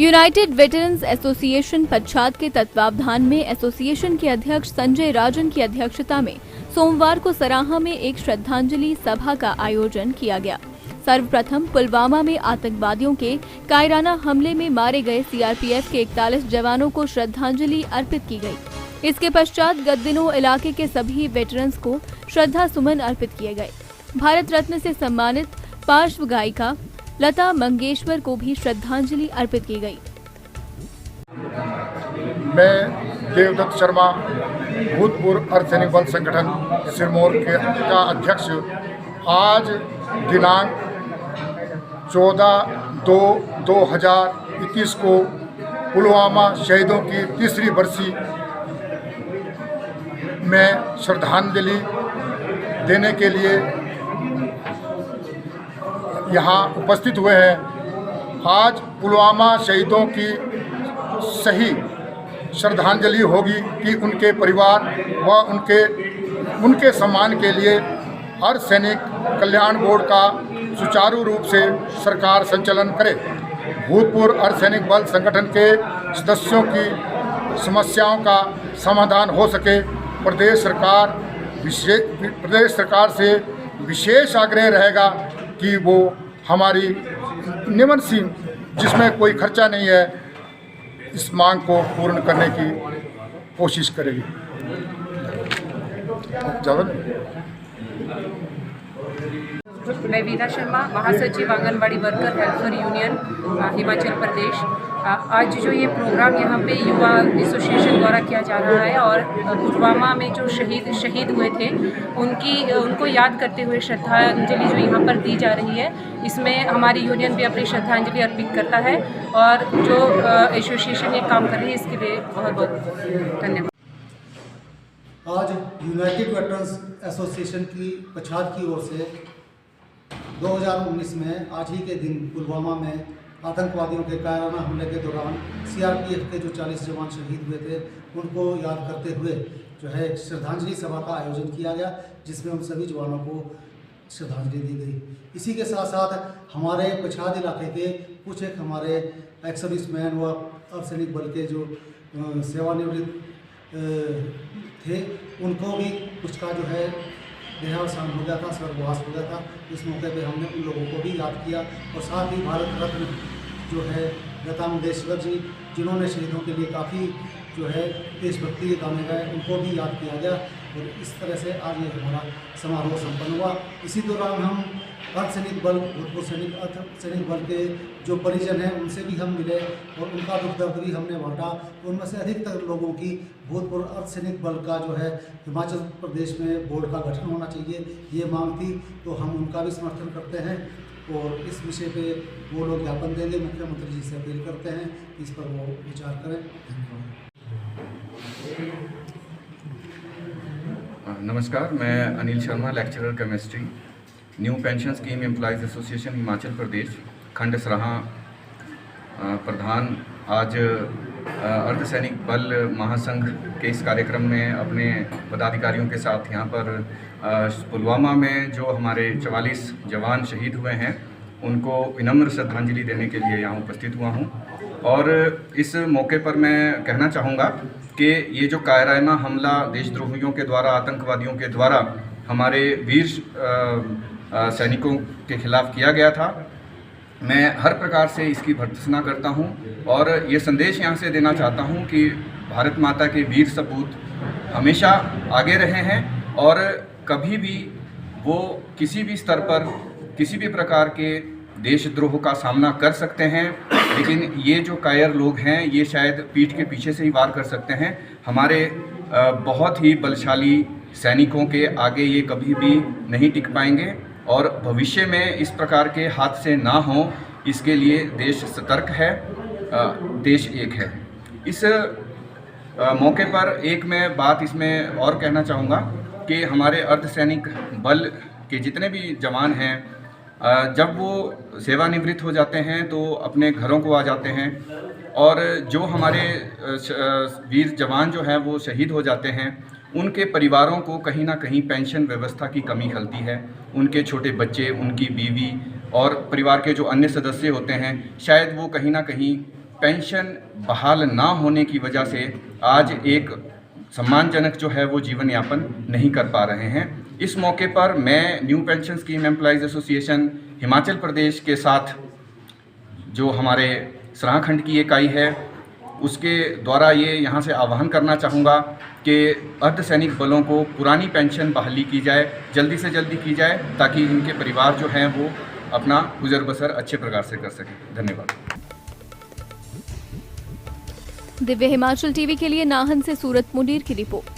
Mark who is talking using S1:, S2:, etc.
S1: United veterans association Pachhad के तत्वावधान में एसोसिएशन के अध्यक्ष संजय राजन की अध्यक्षता में सोमवार को सराहा में एक श्रद्धांजलि सभा का आयोजन किया गया। सर्वप्रथम पुलवामा में आतंकवादियों के कायराना हमले में मारे गए सीआरपीएफ के 41 जवानों को श्रद्धांजलि अर्पित की गई। इसके पश्चात गद्दिनों इलाके के सभी वेटरन्स को श्रद्धा सुमन अर्पित किए गए। भारत रत्न से सम्मानित पार्श्व गायिका लता मंगेशकर को भी श्रद्धांजलि अर्पित की गई।
S2: मैं देवदत्त शर्मा, भूतपूर्व अर्धसैनिक बल संगठन सिरमौर का अध्यक्ष, आज दिनांक 14/2/2021 को पुलवामा शहीदों की तीसरी बरसी में श्रद्धांजलि देने के लिए यहाँ उपस्थित हुए हैं। आज पुलवामा शहीदों की सही श्रद्धांजलि होगी कि उनके परिवार व उनके सम्मान के लिए हर सैनिक कल्याण बोर्ड का सुचारू रूप से सरकार संचालन करे। भूतपूर्व अर्धसैनिक बल संगठन के सदस्यों की समस्याओं का समाधान हो सके। प्रदेश सरकार से विशेष आग्रह रहेगा कि वो हमारी निम्न सीम, जिसमें कोई खर्चा नहीं है, इस मांग को पूर्ण करने की कोशिश करेगी।
S3: मैं वीना शर्मा, महासचिव anganwadi worker helper union Himachal Pradesh. आज जो ये प्रोग्राम यहाँ पे युवा एसोसिएशन द्वारा किया जा रहा है और पुलवामा में जो शहीद हुए थे उनको याद करते हुए श्रद्धांजलि जो यहाँ पर दी जा रही है, इसमें हमारी यूनियन भी अपनी श्रद्धांजलि अर्पित करता है और जो एसोसिएशन ये काम कर रही है इसके लिए बहुत बहुत धन्यवाद।
S4: आज यूनाइटेड वेटरन्स एसोसिएशन की पच्छाद की ओर से 2019 में आज ही के दिन पुलवामा में आतंकवादियों के कायराना हमले के दौरान सीआरपीएफ के जो 40 जवान शहीद हुए थे उनको याद करते हुए जो है श्रद्धांजलि सभा का आयोजन किया गया, जिसमें उन सभी जवानों को श्रद्धांजलि दी गई। इसी के साथ साथ हमारे पच्छाद इलाके के कुछ एक हमारे एक्स सर्विसमैन व अर्धसैनिक बल के जो सेवानिवृत्त थे उनको भी कुछ का जो है देहावसान हो गया था, स्वर्गवास हो गया था। इस मौके पे हमने उन लोगों को भी याद किया और साथ ही भारत रत्न जो है लता मंगेशकर जी, जिन्होंने शहीदों के लिए काफ़ी जो है देशभक्ति के गाने गाए, उनको भी याद किया गया और इस तरह से आज ये हमारा समारोह संपन्न हुआ। इसी दौरान हम अर्धसैनिक बल, भूतपूर्व अर्धसैनिक बल के जो परिजन हैं उनसे भी हम मिले और उनका दुख दर्द भी हमने बांटा। उनमें से अधिकतर लोगों की भूतपूर्व अर्धसैनिक बल का जो है हिमाचल प्रदेश में बोर्ड का गठन होना चाहिए, ये मांग थी, तो हम उनका भी समर्थन करते हैं और इस विषय पे वो लोग ज्ञापन देंगे। मुख्यमंत्री जी से अपील करते हैं इस पर वो विचार करें।
S5: नमस्कार, मैं Anil Sharma, lecturer chemistry, new pension scheme employees association Himachal Pradesh खंड सराहा प्रधान। आज अर्धसैनिक बल महासंघ के इस कार्यक्रम में अपने पदाधिकारियों के साथ यहाँ पर पुलवामा में जो हमारे 44 जवान शहीद हुए हैं उनको विनम्र श्रद्धांजलि देने के लिए यहाँ उपस्थित हुआ हूँ। और इस मौके पर मैं कहना चाहूँगा कि ये जो कायराना हमला देशद्रोहियों के द्वारा, आतंकवादियों के द्वारा हमारे वीर सैनिकों के खिलाफ किया गया था, मैं हर प्रकार से इसकी भर्त्सना करता हूं और ये संदेश यहां से देना चाहता हूं कि भारत माता के वीर सपूत हमेशा आगे रहे हैं और कभी भी वो किसी भी स्तर पर किसी भी प्रकार के देशद्रोह का सामना कर सकते हैं, लेकिन ये जो कायर लोग हैं ये शायद पीठ के पीछे से ही वार कर सकते हैं। हमारे बहुत ही बलशाली सैनिकों के आगे ये कभी भी नहीं टिक पाएंगे और भविष्य में इस प्रकार के हादसे ना हों, इसके लिए देश सतर्क है, देश एक है। इस मौके पर एक मैं बात इसमें और कहना चाहूँगा कि हमारे अर्धसैनिक बल के जितने भी जवान हैं, जब वो सेवानिवृत्त हो जाते हैं तो अपने घरों को आ जाते हैं और जो हमारे वीर जवान जो हैं वो शहीद हो जाते हैं, उनके परिवारों को कहीं ना कहीं पेंशन व्यवस्था की कमी खलती है। उनके छोटे बच्चे, उनकी बीवी और परिवार के जो अन्य सदस्य होते हैं, शायद वो कहीं ना कहीं पेंशन बहाल ना होने की वजह से आज एक सम्मानजनक जो है वो जीवन यापन नहीं कर पा रहे हैं। इस मौके पर मैं new pension scheme employees association Himachal Pradesh के साथ जो हमारे सराह खंड की इकाई है उसके द्वारा ये यहाँ से आह्वान करना चाहूँगा कि अर्धसैनिक बलों को पुरानी पेंशन बहाली की जाए, जल्दी से जल्दी की जाए, ताकि इनके परिवार जो हैं वो अपना गुजर बसर अच्छे प्रकार से कर सकें। धन्यवाद।
S1: दिव्य हिमाचल टीवी के लिए नाहन से सूरत मुनीर की रिपोर्ट।